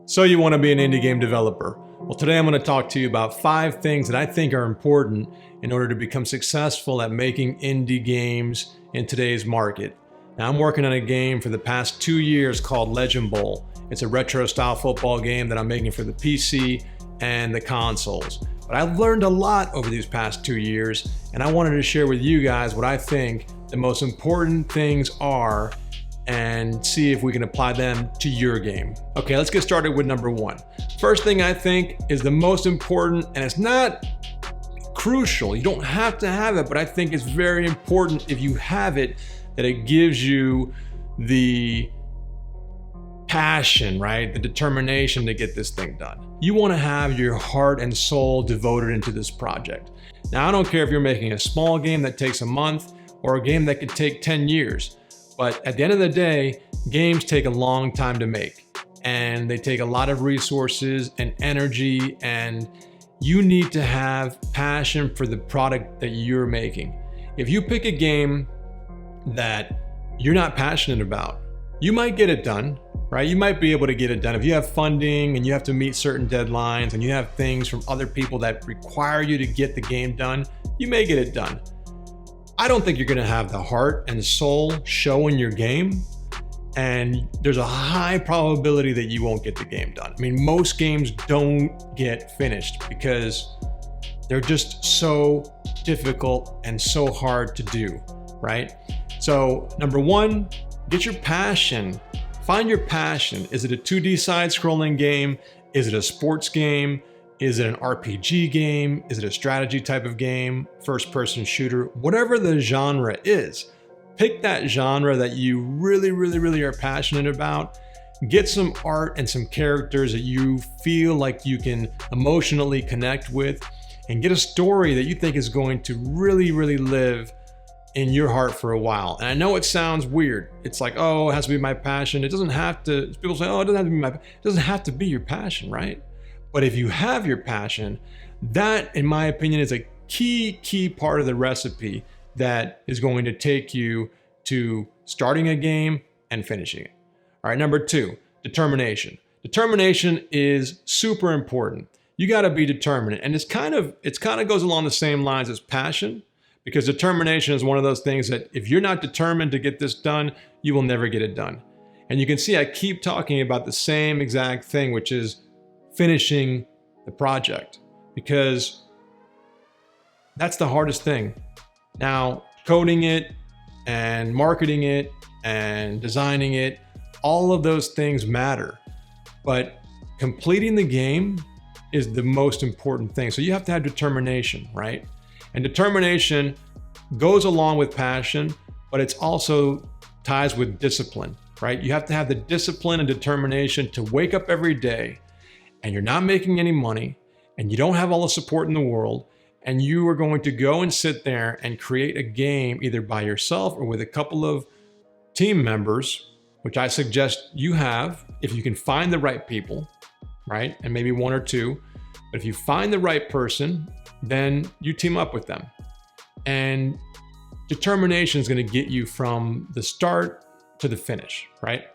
So you want to be an indie game developer? Well, today I'm going to talk to you about 5 things that I think are important in order to become successful at making indie games in today's market. Now, I'm working on a game for the past 2 years called Legend Bowl. It's a retro style football game that I'm making for the PC and the consoles. But I've learned a lot over these past 2 years, and I wanted to share with you guys what I think the most important things are and see if we can apply them to your game. Okay, let's get started with number 1. First thing I think is the most important, and it's not crucial. You don't have to have it, but I think it's very important if you have it, that it gives you the passion, right? The determination to get this thing done. You want to have your heart and soul devoted into this project. Now, I don't care if you're making a small game that takes a month or a game that could take 10 years. But at the end of the day, games take a long time to make, and they take a lot of resources and energy, and you need to have passion for the product that you're making. If you pick a game that you're not passionate about, you might get it done, right? You might be able to get it done. If you have funding and you have to meet certain deadlines and you have things from other people that require you to get the game done, you may get it done. I don't think you're going to have the heart and soul show in your game, and there's a high probability that you won't get the game done. I mean, most games don't get finished because they're just so difficult and so hard to do, right? So number 1, get your passion. Find your passion. Is it a 2D side-scrolling game? Is it a sports game? Is it an RPG game? Is it a strategy type of game? First-person shooter? Whatever the genre is, pick that genre that you really are passionate about. Get some art and some characters that you feel like you can emotionally connect with, and get a story that you think is going to really live in your heart for a while. And I know it sounds weird. It's like, oh, it has to be my passion. It doesn't have to. People say, oh, it doesn't have to be your passion, right? But if you have your passion, that, in my opinion, is a key part of the recipe that is going to take you to starting a game and finishing it. All right, number 2, determination. Determination is super important. You got to be determined, and it's kind of goes along the same lines as passion, because determination is one of those things that if you're not determined to get this done, you will never get it done. And you can see I keep talking about the same exact thing, which is finishing the project, because that's the hardest thing. Now, coding it and marketing it and designing it, all of those things matter, but completing the game is the most important thing. So you have to have determination, right? And determination goes along with passion, but it's also ties with discipline, right? You have to have the discipline and determination to wake up every day, and you're not making any money, and you don't have all the support in the world, and you are going to go and sit there and create a game either by yourself or with a couple of team members, which I suggest you have if you can find the right people, right? And maybe 1 or 2. But if you find the right person, then you team up with them. And determination is going to get you from the start to the finish, right?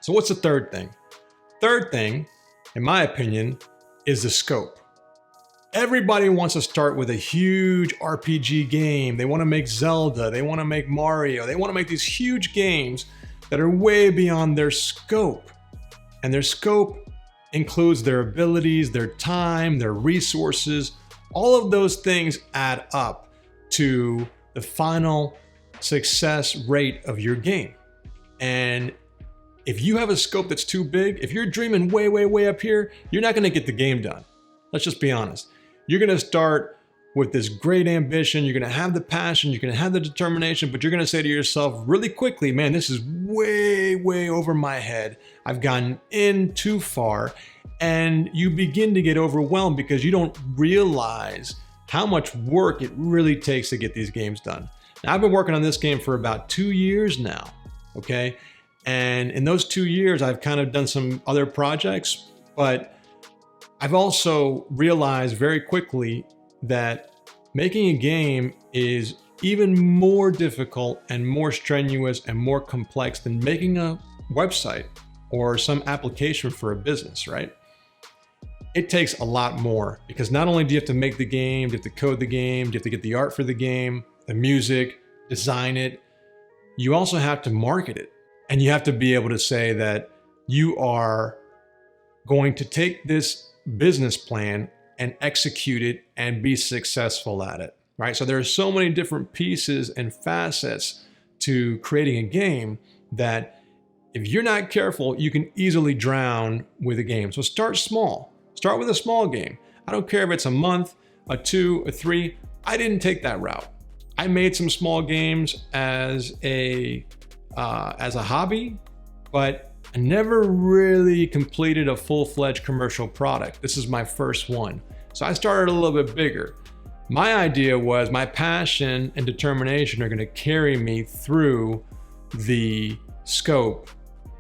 So what's the third thing? Third thing, in my opinion, is the scope. Everybody wants to start with a huge RPG game. They want to make Zelda, they want to make Mario, they want to make these huge games that are way beyond their scope. And their scope includes their abilities, their time, their resources. All of those things add up to the final success rate of your game. And if you have a scope that's too big, if you're dreaming way up here, you're not going to get the game done. Let's just be honest. You're going to start with this great ambition. You're going to have the passion. You're going to have the determination, but you're going to say to yourself really quickly, man, this is way over my head. I've gotten in too far. And you begin to get overwhelmed because you don't realize how much work it really takes to get these games done. Now, I've been working on this game for about 2 years now, okay? And in those 2 years, I've kind of done some other projects, but I've also realized very quickly that making a game is even more difficult and more strenuous and more complex than making a website or some application for a business, right? It takes a lot more, because not only do you have to make the game, you have to code the game, you have to get the art for the game, the music, design it. You also have to market it. And you have to be able to say that you are going to take this business plan and execute it and be successful at it, right? So there are so many different pieces and facets to creating a game that if you're not careful, you can easily drown with a game. So start small. Start with a small game. I don't care if it's a month, a 2, a 3. I didn't take that route. I made some small games as a hobby, but I never really completed a full-fledged commercial product. This is my first one. So I started a little bit bigger. My idea was my passion and determination are going to carry me through the scope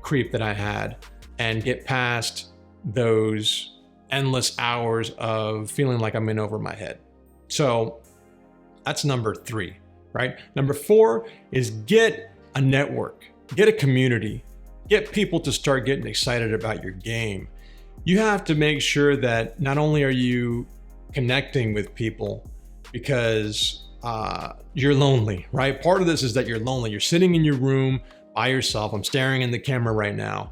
creep that I had and get past those endless hours of feeling like I'm in over my head. So that's number 3, right? Number 4 is get a network, get a community, get people to start getting excited about your game. You have to make sure that not only are you connecting with people because you're lonely, right? Part of this is that you're lonely. You're sitting in your room by yourself. I'm staring in the camera right now,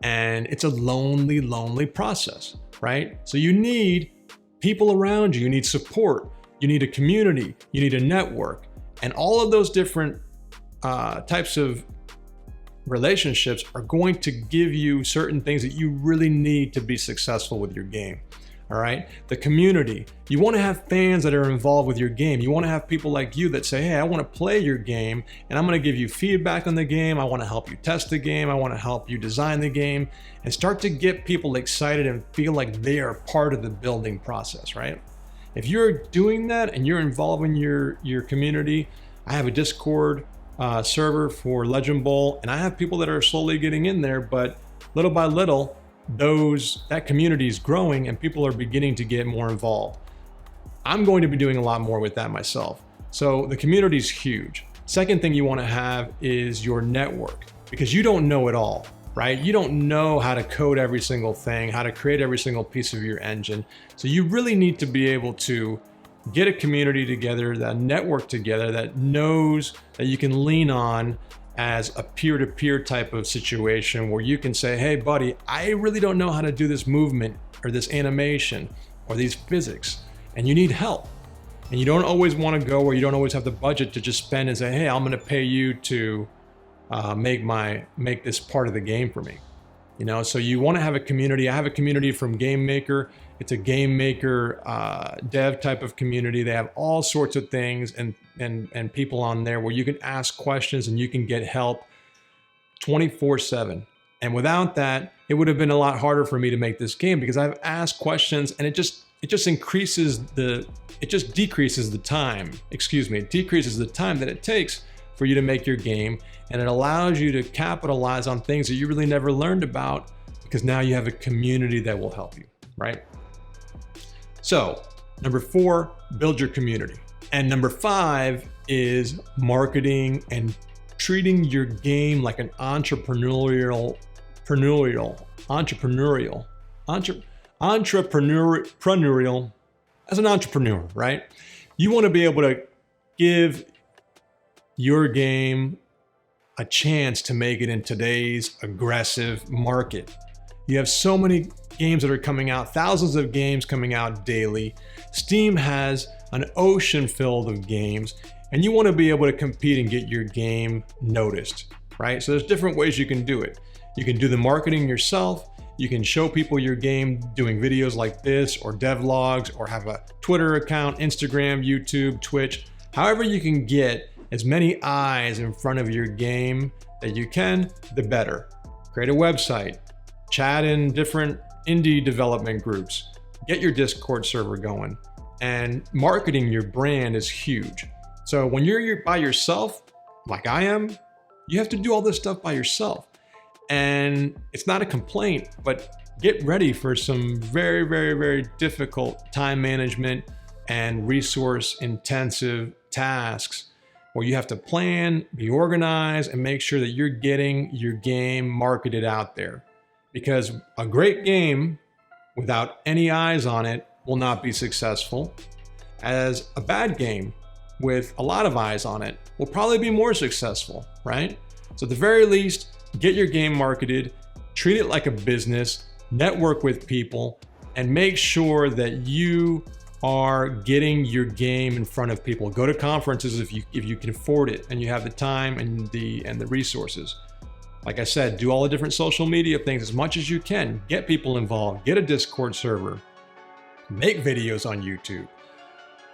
and it's a lonely, lonely process, right? So you need people around you. You need support. You need a community. You need a network. And all of those different types of relationships are going to give you certain things that you really need to be successful with your game. All right. The community. You want to have fans that are involved with your game. You want to have people like you that say, hey, I want to play your game and I'm going to give you feedback on the game. I want to help you test the game. I want to help you design the game, and start to get people excited and feel like they are part of the building process, right? If you're doing that and you're involving your community, I have a Discord server for Legend Bowl, and I have people that are slowly getting in there, but little by little, that community is growing and people are beginning to get more involved. I'm going to be doing a lot more with that myself. So the community is huge. Second thing you want to have is your network, because you don't know it all, right? You don't know how to code every single thing, how to create every single piece of your engine. So you really need to be able to get a community together, that network together, that knows that you can lean on as a peer-to-peer type of situation where you can say, hey buddy, I really don't know how to do this movement or this animation or these physics, and you need help. And you don't always want to go, or you don't always have the budget to just spend and say, hey, I'm going to pay you to make this part of the game for me. You know, so you want to have a community. I have a community from Game Maker. It's a Game Maker dev type of community. They have all sorts of things and people on there where you can ask questions and you can get help 24/7. And without that, it would have been a lot harder for me to make this game, because I've asked questions and it just decreases the time that it takes for you to make your game. And it allows you to capitalize on things that you really never learned about, because now you have a community that will help you, right? So number 4, build your community. And number 5 is marketing and treating your game like an entrepreneurial, as an entrepreneur, right? You want to be able to give your game a chance to make it in today's aggressive market. You have so many games that are coming out, thousands of games coming out daily. Steam has an ocean filled of games, and you want to be able to compete and get your game noticed, right? So there's different ways you can do it. You can do the marketing yourself. You can show people your game doing videos like this, or devlogs, or have a Twitter account, Instagram, YouTube, Twitch. However you can get as many eyes in front of your game that you can, the better. Create a website, chat in different indie development groups, get your Discord server going, and marketing your brand is huge. So when you're by yourself, like I am, you have to do all this stuff by yourself. And it's not a complaint, but get ready for some very, very, very difficult time management and resource intensive tasks where you have to plan, be organized, and make sure that you're getting your game marketed out there. because a great game without any eyes on it will not be successful, as a bad game with a lot of eyes on it will probably be more successful, right? So at the very least, get your game marketed, treat it like a business, network with people, and make sure that you are getting your game in front of people. Go to conferences if you can afford it and you have the time and the resources. Like I said, do all the different social media things as much as you can. Get people involved, get a Discord server, make videos on YouTube.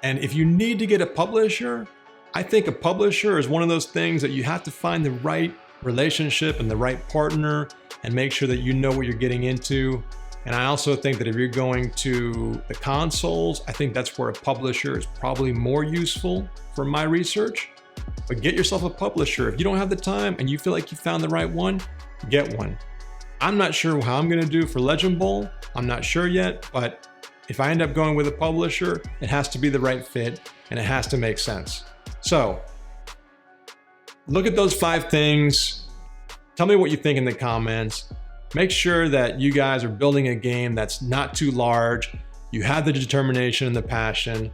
And if you need to get a publisher, I think a publisher is one of those things that you have to find the right relationship and the right partner and make sure that you know what you're getting into. And I also think that if you're going to the consoles, I think that's where a publisher is probably more useful for my research. But get yourself a publisher. If you don't have the time and you feel like you found the right one, get one. I'm not sure how I'm gonna do for Legend Bowl. I'm not sure yet, but if I end up going with a publisher, it has to be the right fit and it has to make sense. So look at those 5 things. Tell me what you think in the comments. Make sure that you guys are building a game that's not too large. You have the determination and the passion.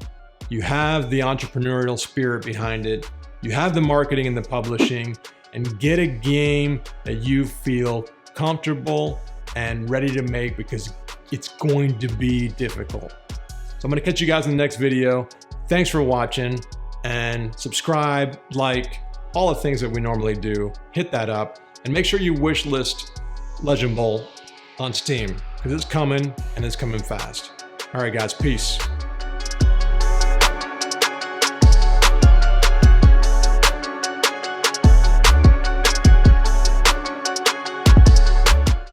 You have the entrepreneurial spirit behind it. You have the marketing and the publishing, and get a game that you feel comfortable and ready to make, because it's going to be difficult. So I'm gonna catch you guys in the next video. Thanks for watching, and subscribe, like, all the things that we normally do. Hit that up, and make sure you wish list Legend Bowl on Steam, because it's coming and it's coming fast. All right, guys, peace.